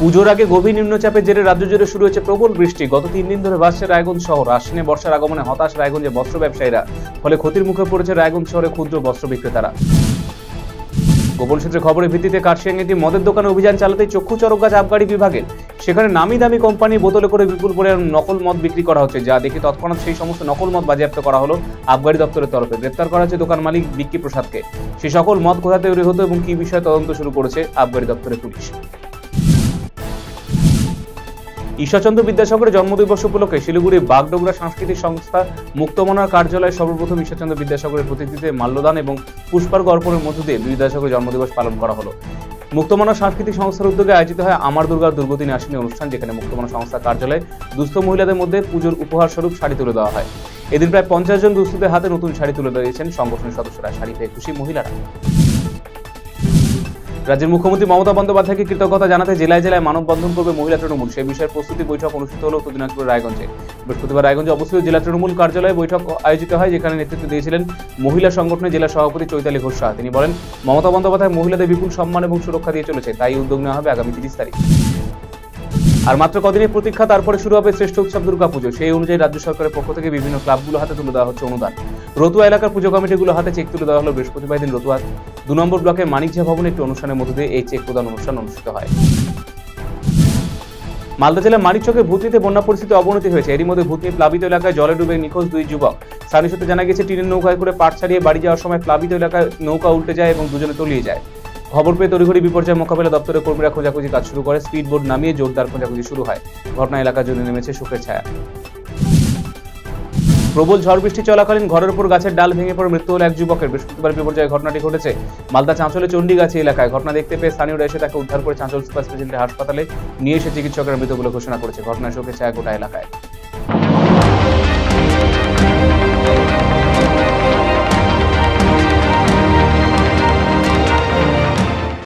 পুজোর আগে গভীর নিম্নচাপের জেরে রাজ্য জুড়ে শুরু হয়েছে প্রবল বৃষ্টি। গত 3 দিন ধরে ভাসছে রায়গঞ্জ শহর। আশ্বিনে বর্ষার আগমনে হতাশ রায়গঞ্জের বস্ত্র ব্যবসায়ীরা, ফলে ক্ষতির মুখে পড়েছে রায়গঞ্জ শহরে ক্ষুদ্র বস্ত্র বিক্রেতারা। গোপন সূত্রে খবরের ভিত্তিতে কার্শিয়াংয়ে একটি মদের দোকানে অভিযান চালাতে চক্ষু চরকগাছ আবগারি বিভাগের। সেখানে নামি দামি কোম্পানি বোতলে করে বিপুল পরিমাণ নকল মদ বিক্রি করা হচ্ছে, যা দেখে তৎক্ষণাৎ সেই সমস্ত নকল মদ বাজেয়াপ্ত করা হলো আবগারি দপ্তরের তরফে। গ্রেপ্তার করা হয়েছে দোকান মালিক বিক্কি প্রসাদকে। সেই সকল মদ কোথা তৈরি হতো এবং কি বিষয়ে তদন্ত শুরু করেছে আবগারি দপ্তরের পুলিশ। ঈশ্বরচন্দ্র বিদ্যাসাগরের জন্মদিবস উপলক্ষে শিলিগুড়ি বাগডোগরা সাংস্কৃতিক সংস্থা মুক্তমনার কার্যালয়ে সর্বপ্রথম ঈশ্বরচন্দ্র বিদ্যাসাগরের প্রতিকৃতিতে মাল্যদান এবং পুষ্পার্ঘ্য অর্পণের মধ্য দিয়ে বিদ্যাসাগরের জন্মদিবস পালন করা হলো। মুক্তমনা সাংস্কৃতিক সংস্থার উদ্যোগে আয়োজিত হয় আমার দুর্গার দুর্গতিনী আসিনী অনুষ্ঠান, যেখানে মুক্তমনা সংস্থার কার্যালয়ে দুস্থ মহিলাদের মধ্যে পুজোর উপহার স্বরূপ শাড়ি তুলে দেওয়া হয়। এদিন প্রায় 50 জন দুস্থদের হাতে নতুন শাড়ি তুলে দিয়েছেন সংগঠনের সদস্যরা। শাড়ি পেয়ে খুশি মহিলারা। রাজ্যের মুখ্যমন্ত্রী মমতা বন্দ্যোপাধ্যায়কে কৃতজ্ঞতা জানাতে জেলায় জেলায় মানববন্ধন করবে মহিলা তৃণমূল। সেই বিষয়ে প্রস্তুতি বৈঠক অনুষ্ঠিত হল উত্তর দিনাজপুর রায়গঞ্জে। বৃহস্পতিবার রায়গঞ্জে অবস্থিত জেলা তৃণমূল কার্যালয়ে বৈঠক আয়োজিত হয়, যেখানে নেতৃত্ব দিয়েছিলেন মহিলা সংগঠনের জেলা সভাপতি চৈতালি ঘোষ সাহা। তিনি বলেন, মমতা বন্দ্যোপাধ্যায় মহিলাদের বিপুল সম্মান এবং সুরক্ষা দিয়ে চলেছে, তাই উদ্যোগ নেওয়া হবে আগামী 30 তারিখ। আর মাত্র কদিনের প্রতীক্ষা, তারপরে শুরু হবে শ্রেষ্ঠ উৎসব দুর্গাপুজো। সেই অনুযায়ী রাজ্য সরকারের পক্ষ থেকে বিভিন্ন ক্লাবগুলো হাতে তুলে দেওয়া হচ্ছে অনুদান। রতুয়া এলাকার পুজো কমিটিগুলো হাতে চেক তুলে দেওয়া হলো বৃহস্পতিবার দিন। রতুয়া 2 নম্বর ব্লকের মানিকঝা ভবনে একটি অনুষ্ঠানের মধ্যে দিয়ে এই চেক প্রদান অনুষ্ঠান অনুষ্ঠিত হয়। মালদা জেলার মানিকচকে ভূতনিতে বন্যা পরিস্থিতি অবনতি হয়েছে। এরই মধ্যে ভূতনি প্লাবিত এলাকায় জলে ডুবে নিখোঁজ 2 যুবক। স্থানীয় সূত্রে জানা গেছে, টিনের নৌকায় করে পাট ছাড়িয়ে বাড়ি যাওয়ার সময় প্লাবিত এলাকায় নৌকা উল্টে যায় এবং দুজনে তলিয়ে যায়। খবর পেয়ে তড়িঘড়ি বিপর্যয় মোকাবিলা দপ্তরের কর্মীরা খোঁজাখুঁজি কাজ শুরু করে। স্পিড বোট নামিয়ে জোরদার খোঁজাখুঁজি শুরু হয়। ঘটনা এলাকা জুড়ে নেমেছে শোকের ছায়া। প্রবল ঝড় বৃষ্টি চলাকালীন ঘরের উপর গাছের ডাল ভেঙে পড়ে মৃত্যু হল এক যুবকের। বৃহস্পতিবার বিপর্যয় ঘটনাটি ঘটেছে মালদা চাঁচলে চণ্ডীগাছি এলাকায়। ঘটনা দেখতে পেয়ে স্থানীয়রা এসে তাকে উদ্ধার করে চাঁচল সুপার স্পেশালিটি হাসপাতালে নিয়ে এসে চিকিৎসকেরা মৃত বলে ঘোষণা করেছে। ঘটনায় শোকের ছায়া গোটা এলাকায়।